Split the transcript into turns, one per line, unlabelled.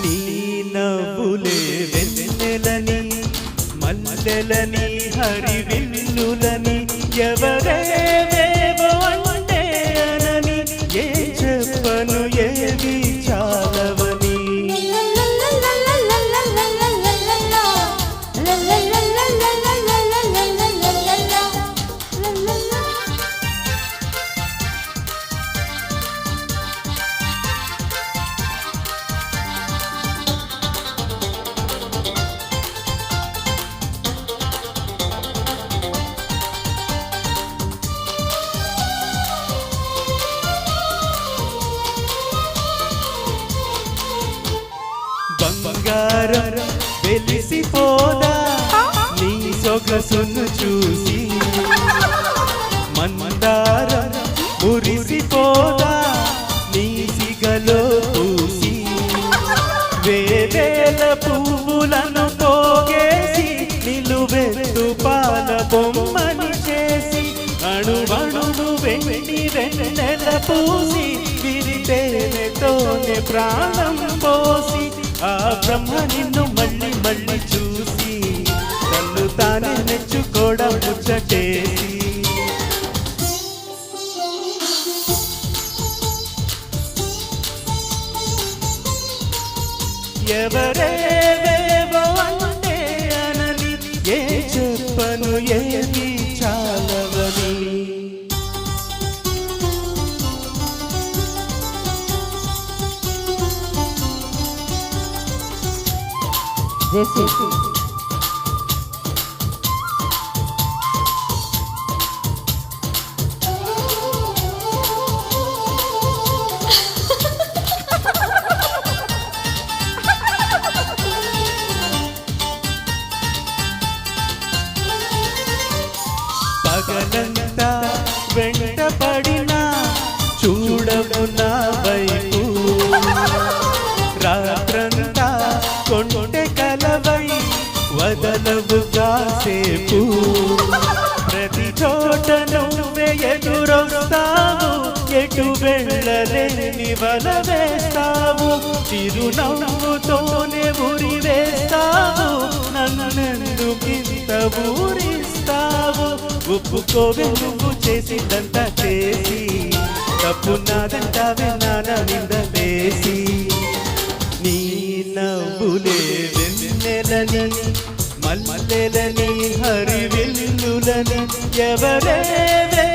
నీ నవ్వులే వెన్నెలని మల్లెలని హరివిల్లులని ఎవరేవేవో అంటే అనని ఏ చెప్పను ఏవి చాలవని బంగారం వెలిసిపోదా నీ సొగసును చూసి మందారం మురిసిపోదా నీ సిగలో పూసి వేవేల పువ్వులను పోగేసి నిలువెత్తు పాల బొమ్మని చేసి అణువణువు వెండి వెన్నెల పూసి విరితేనెతోనే ప్రాణం పోసి ఆ బ్రహ్మ నిన్ను మళ్ళీ మళ్ళీ చూసి నన్ను తానే మెచ్చుకోవడం ముచ్చటేసి ఎవరేవేవో అంటే అనని ఏ చెప్పను ఏది చాలవని
జేసీ
పగలంతా వెంట పడినా చూడము నా వైపు రాత్రంతా కొంటె కలవై వదలవు కాసేపు ప్రతి చోట నువ్వే ఎదురొస్తావు ఎటు వెళ్ళలేని వల వేస్తావు చిరునవ్వుతోనే ఉరి వేస్తావు నన్నెందుకింత ఊరిస్తావు ఒప్పుకోవే నువ్వు చేసిందంతా చేసి తప్పు నాదంటావే నాన్న నింద వేసి నీ నవ్వులే వెన్నెలని మల్లెలని హరివిల్లులని ఎవరేవే